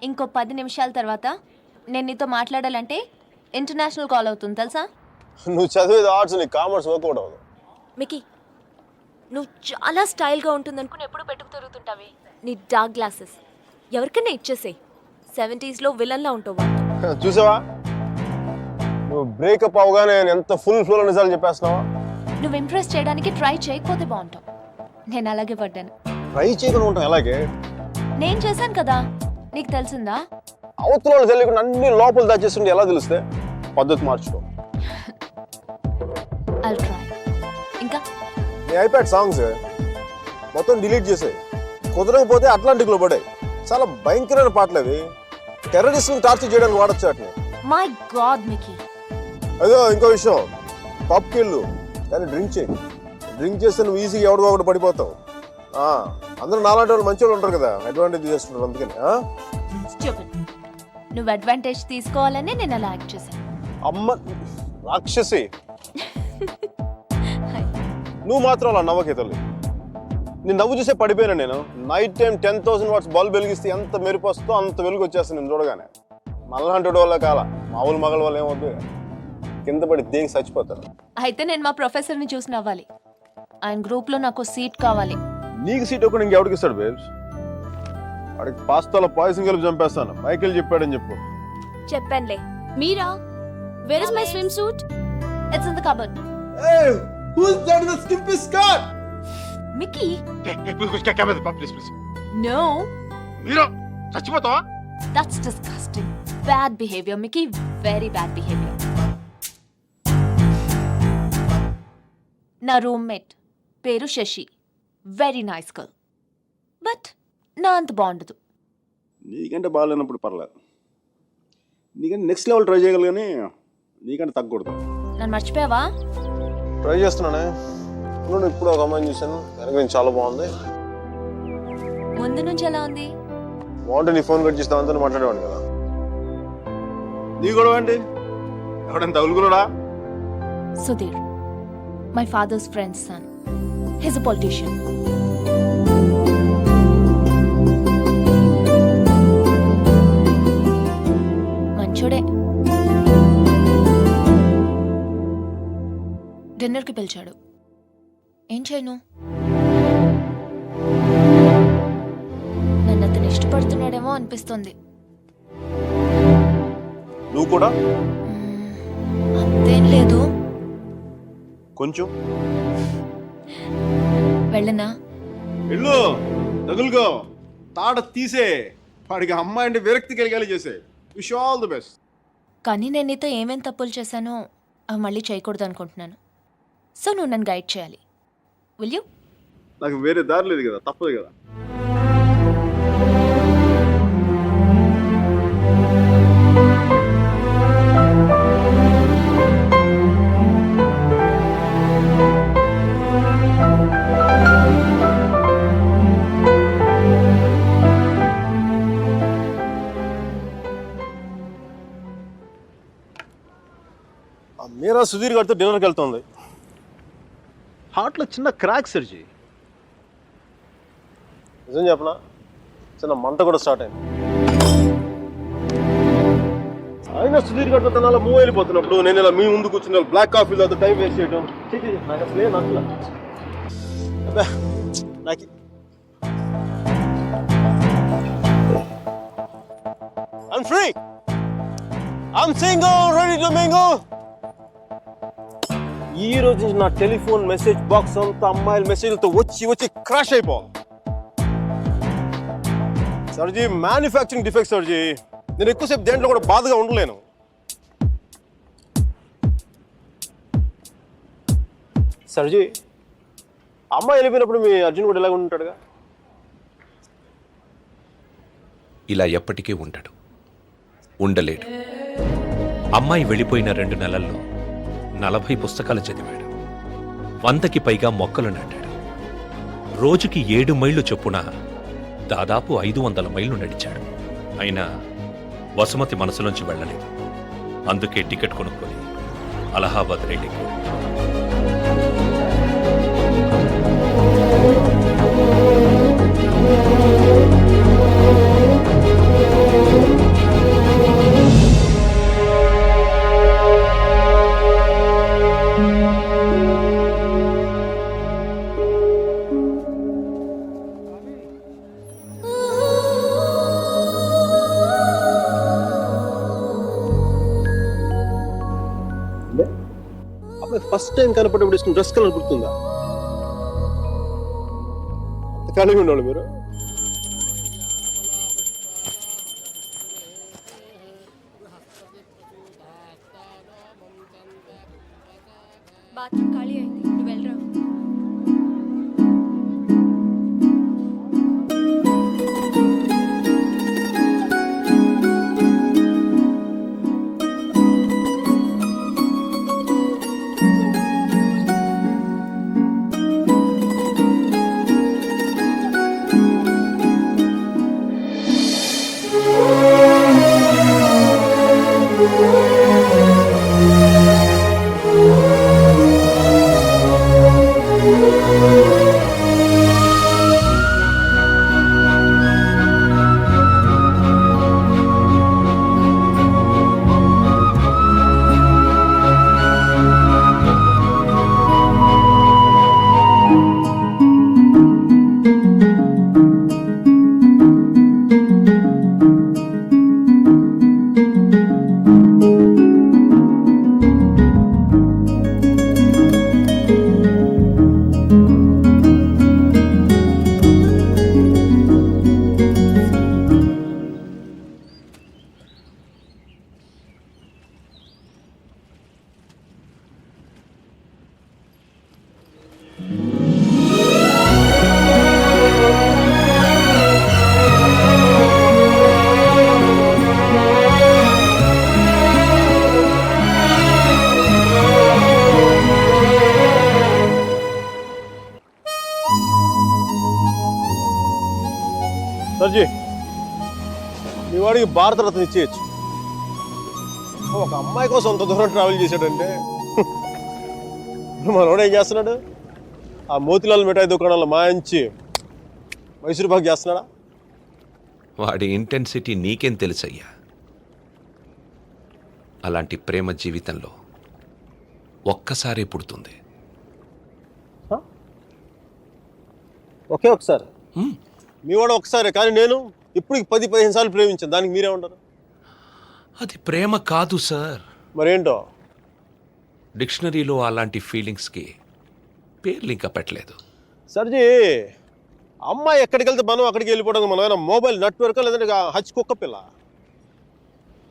ఇంకో 10 నిమిషాల తర్వాత నేను నీతో మాట్లాడాలంటే ఇంటర్నేషనల్ కాల్ అవుతుంది తెలుసా? నువ్వు చదివేది ఆర్ట్స్, నీకు కామర్స్ వర్కౌట్ అవ్వదు. మికీ, నువ్వు చాలా స్టైల్గా ఉంటుంది అనుకుని ఎప్పుడు పెట్టుకు తిరుగుతుంటావి. నీ డార్క్ గ్లాసెస్ ఎవరికైనా ఇచ్చేసేయి. 70s విలన్లా ఉంటావు. చూసావా, నువ్వు బ్రేకప్ అవగానే ఎంత ఫుల్ ఫ్లోలో నిజాలు చెప్పేస్తున్నావా? నువ్వు ఇంప్రెస్ చేయడానికి ట్రై చేయకపోతే బాగుంటావు. నేను అలాగే పడ్డాను. ట్రై చేయకుండా ఉంటాం ఎలాగే? నేను చేశాను కదా, నీకు తెలిసిందా? అవతల వాళ్ళు తెలియకుండా అన్ని లోపల దాచేస్తుంటే ఎలా తెలుస్తే? పద్ధతి మార్చుకో. I'll try. ఇంకా నీ ఐప్యాడ్ సాంగ్స్ మొత్తం డిలీట్ చేసాయి. కుదరకపోతే అట్లాంటిక్లో పడాయి. చాలా భయంకరమైన పాటలు అవి. టెర్రరిస్ట్ని టార్చర్ చేయడానికి వాడచ్చు వాటిని. My God Mickey. అదో ఇంకో విషయం, పబ్కి వెళ్ళు కానీ డ్రింక్ చేయి. డ్రింక్ చేస్తే నువ్వు ఈజీగా ఎవడో ఒకటి పడిపోతావు. అందరూ నాలాంటి వాళ్ళు మంచి వాళ్ళు ఉంటారు కదా, అడ్వాంటేజ్ చేస్తుంటారు. అందుకని నువ్వు అడ్వాంటేజ్ తీసుకోవాలని నేను అలా యాక్ట్ చేశాను. అమ్మ రాక్షసి, నువ్వు మాత్రం అలా నవ్వకే తల్లి. నేను నవ్వు చూసే పడిపోయినా. నేను నైట్ టైం 10,000 వాట్స్ బల్బ్ వెలిగిస్తే ఎంత మెరుపు వస్తుందో అంత వెలుగు వచ్చేస్తాను నేను చూడగానే. మళ్ళంటి వల్ల కాల మామూలు మగల వల్ల ఏమవుతుంది, కింద పడి దేనికి చచ్చిపోతారు. అయితే నేను మా ప్రొఫెసర్ని చూసి నవ్వాలి. ఆయన గ్రూప్లో నాకు సీట్ కావాలి. నీకు సీట్ ఒకటి ఇంకెవడికి ఇస్తాడు బేబ్స్? వాడికి పాస్తాలో పాయసం కలిపి చంపేస్తాను. మైకేల్ చెప్పాడని చెప్పు. చెప్పానులే. Meera, where is my swimsuit? It's in the cupboard. Hey, who's that in the skimpy skirt? Mickey. Please. No. Meera, చచ్చిపోతావా? That's disgusting. Bad behavior, Mickey. Very bad behavior. నా roommate పేరు Shashi. Very nice girl. But నా అంత బాగుండదు. నీకంటే బాగాలేనప్పుడు పర్లేదు. నీకంటే నెక్స్ట్ లెవెల్ ట్రై చేయగలరు కానీ నీకంటే తగ్గకూడదు. నన్ను మర్చిపోయావా? ట్రై చేస్తున్నానే. ఇప్పుడు ఒక అమ్మాయిని చూశాను, వెనక నుంచి చాలా బాగుంది. ముందు నుంచి ఎలా ఉంది? బాగుంటే నీ ఫోన్ కట్ చేసి దాంతో మాట్లాడేవాడు కదా. నీ గొడవ ఏంటి? ఎవడైనా తగులుకున్నాడా? Sudheer, my father's friend's son. He's a politician. మంచోడే. డిన్నర్కి పిలిచాడు. ఏం చేయను? నన్ను అతను ఇష్టపడుతున్నాడేమో అనిపిస్తుంది. నువ్వు కూడా అంతేం లేదు. కొంచెం వెళ్ళనా? వెళ్ళు, తగులుకో, తాడ తీసే. వాడికి అమ్మాయి అంటే విరక్తి కలిగేలా చేసే. Wish all the best. కానీ నేను నీతో ఏమేం తప్పులు చేశానో అవి మళ్ళీ చేయకూడదు అనుకుంటున్నాను. సో నువ్వు నన్ను గైడ్ చేయాలి. Will you? నాకు వేరే దారి లేదు కదా, తప్పదు కదా. మీరా సుధీర్ గారితో డిన్నర్కి వెళ్తుంది. హార్ట్లో చిన్న క్రాక్ సర్జీ. నిజం చెప్పనా, చిన్న మంట కూడా స్టార్ట్ అయింది. అయినా సుధీర్ గారితో తన అలా మూవ్ వెళ్ళిపోతున్నప్పుడు నేను ఇలా మీ ముందు కూర్చున్న బ్లాక్ కాఫీలో టైం వేస్ట్ చేయడం నాకు అసలే నచ్చలా. నాకు I'm free. I'm single, ready to mingle. ఈ రోజు నా టెలిఫోన్ మెసేజ్ బాక్స్ అంతా అమ్మాయిల మెసేజ్లతో వచ్చి క్రాష్ అయిపోవాలి. సర్జీ, మ్యానుఫ్యాక్చరింగ్ డిఫెక్ట్ సర్జీ. నేను ఎక్కువసేపు దేంట్లో కూడా బాధగా ఉండలేను. సర్జీ, అమ్మాయి వెళ్ళిపోయినప్పుడు మీ అర్జున్ కూడా ఇలాగ ఉంటాడుగా? ఇలా ఎప్పటికీ ఉంటాడు, ఉండలేడు. అమ్మాయి వెళ్ళిపోయిన 2 నెలల్లో 40 పుస్తకాలు చదివాడు. 100కి పైగా మొక్కలు నాటాడు. రోజుకి 7 మైళ్ళు చొప్పున దాదాపు 500 మైళ్ళు నడిచాడు. అయినా వసుమతి మనసులోంచి వెళ్ళలేదు. అందుకే టికెట్ కొనుక్కొని అలహాబాద్ రైలుకి. ఫస్ట్ టైం కనపడేప్పుడు ఇష్టం డ్రెస్ కలర్ గుర్తుందా? కలిగి ఉండాలి మీరు. బాత్రూమ్ ఖాళీ అయింది, నువ్వు వెళ్ళరా. సర్జీ, మీ వాడికి భారతరత్న ఇచ్చేయచ్చు. ఒక అమ్మాయి కోసం అంత దూరం ట్రావెల్ చేశాడంటే మనోడు ఏం చేస్తున్నాడు? ఆ మోతిలాల్ మిఠాయి దుకాణంలో మంచి మైసూర్ పాక్ చేస్తున్నాడా? వాడి ఇంటెన్సిటీ నీకేం తెలుసయ్యా? అలాంటి ప్రేమ జీవితంలో ఒక్కసారే పుడుతుంది. ఒకే ఒకసారి మీ వాడు ఒకసారి, కానీ నేను ఇప్పటికి 10-15 సార్లు ప్రేమించాను. దానికి మీరే ఉంటారు? అది ప్రేమ కాదు సార్. మరేంటో? డిక్షనరీలో అలాంటి ఫీలింగ్స్కి పేర్లు ఇంకా పెట్టలేదు. సర్జీ, అమ్మాయి ఎక్కడికి వెళ్తే మనం అక్కడికి వెళ్ళిపోవడం. మనం ఏమైనా మొబైల్ నెట్వర్క్ లేదంటే హచ్ కుక్క పిల్ల.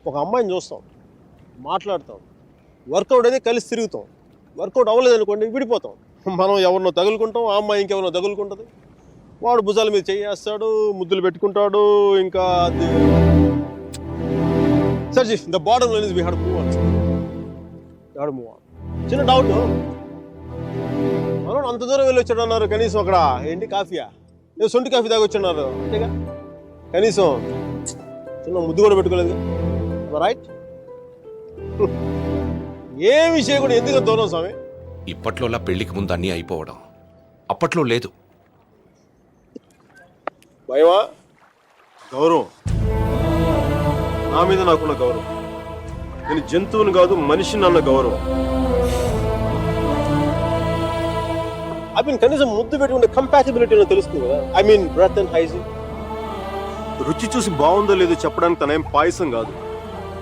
ఒక అమ్మాయిని చూస్తాం, మాట్లాడతాం, వర్కౌట్ అయితే కలిసి తిరుగుతాం. వర్కౌట్ అవ్వలేదు అనుకోండి, విడిపోతాం. మనం ఎవరినో తగులుకుంటాం, ఆ అమ్మాయి ఇంకెవరినో తగులుకుంటుంది. వాడు భుజాల మీద చేయేస్తాడు, ముద్దులు పెట్టుకుంటాడు. ఇంకా సర్జీ, the bottom line is we have to move on. చిన్న డౌట్, మనం అంత దూరం వెళ్ళి వచ్చాడు అన్నారు, కనీసం అక్కడ ఏంటి కాఫీయా, ఏదో సొంటి కాఫీ తాగి వచ్చున్నారు అంతేగా, కనీసం చిన్న ముద్దు కూడా పెట్టుకోలేదు. రైట్? ఏ విషయం కూడా ఎందుకు దూరం స్వామి? ఇప్పట్లోలా పెళ్లికి ముందు అన్నీ అయిపోవడం అప్పట్లో లేదు. భయమా? గౌరవం, నా మీద నాకున్న గౌరవం. నేను జంతువుని కాదు, మనిషిని అన్న గౌరవం. ఐ మీన్ కనీసం ముద్దు పెట్టుకుంటే కంపాటిబిలిటీ తెలుస్తుంది కదా. I mean breath and hygiene. రుచి చూసి బాగుందో లేదో చెప్పడానికి తనేం పాయసం కాదు,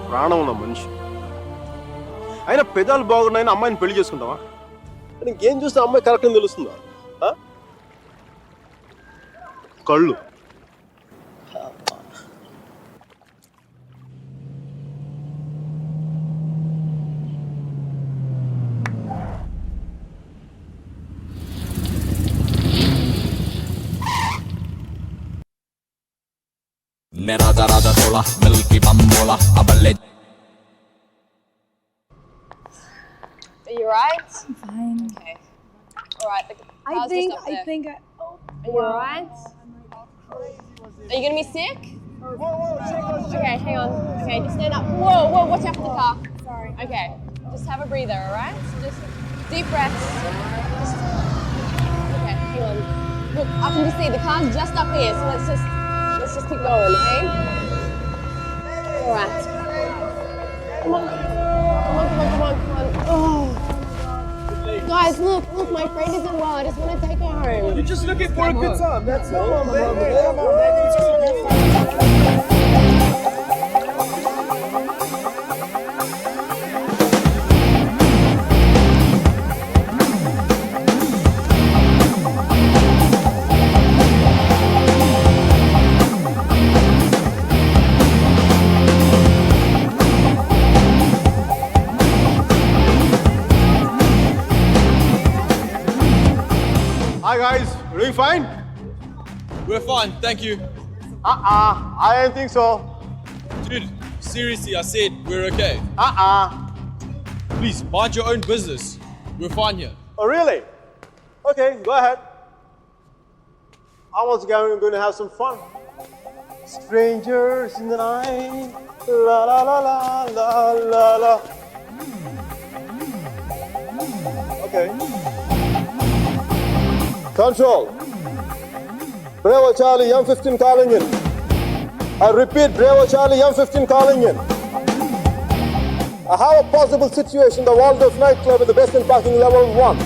ప్రాణం ఉన్న మనిషి. అయినా పెదాలు బాగున్నాయని అమ్మాయిని పెళ్లి చేసుకుంటావా? ఇంకేం చూస్తే అమ్మాయి కరెక్ట్ అని తెలుస్తుందా? కళ్ళు. मेरा राजा थोड़ा मिल्की बम्बोला अबले. Are you alright? I'm fine. Okay. Alright. I think oh, Are you wow. alright? Are you gonna be sick? Okay, hang on. Okay, just stand up. Whoa, watch out for the car. Sorry. Okay, just have a breather, alright? So just deep breaths. Okay, hang on. Look, I can just see the car's just up here, so let's just keep going, okay? Alright. Come on. Oh. Guys, look, my friend isn't well. I just want to take her home. You're just looking for a good time, that's all. Come on, baby. fine, thank you. I didn't think so. Dude, seriously, I said we're okay. Please, mind your own business. We're fine here. Oh, really? Okay, go ahead. I was going to have some fun. Strangers in the night, la la la la la la la. Okay. Control. Bravo Charlie, M15 calling in. I repeat, Bravo Charlie, M15 calling in. I have a possible situation, the Waldorf nightclub with the best in parking level 1.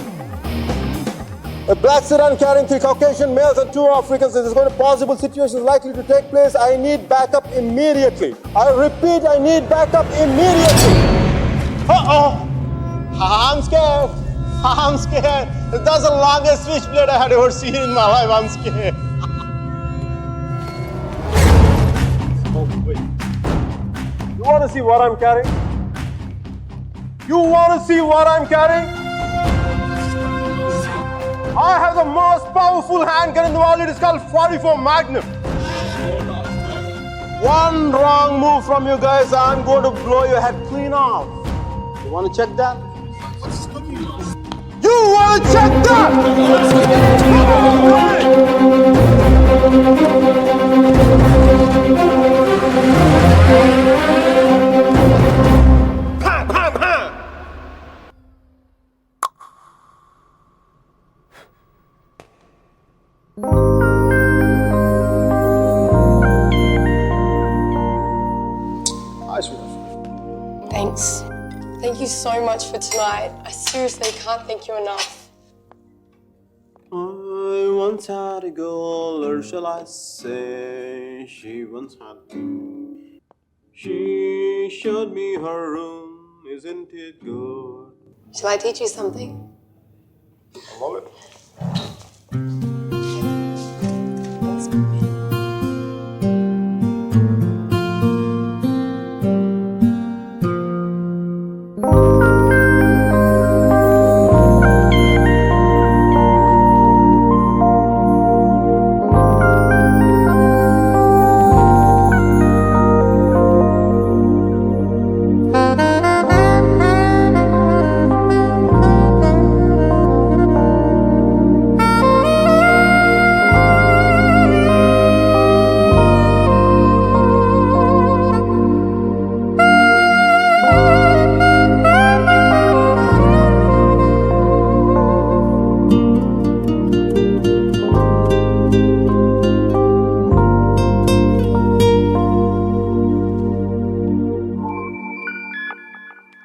A black sedan carrying 3 Caucasian males and 2 Africans. This is going to possible situation likely to take place. I need backup immediately. I repeat, I need backup immediately. Uh-oh. I'm scared. I'm scared. That's the longest switchblade I had ever seen in my life. I'm scared. Oh, wait. You want to see what I'm carrying? You want to see what I'm carrying? I have the most powerful handgun in the world. It is called 44 Magnum. One wrong move from you guys, I'm going to blow your head clean off. You want to check that? You want to check that? Thanks. Thank you so much for tonight. I seriously can't thank you enough. I once had a girl, or shall I say, she once had me. She showed me her room, isn't it good? Shall I teach you something? I love it.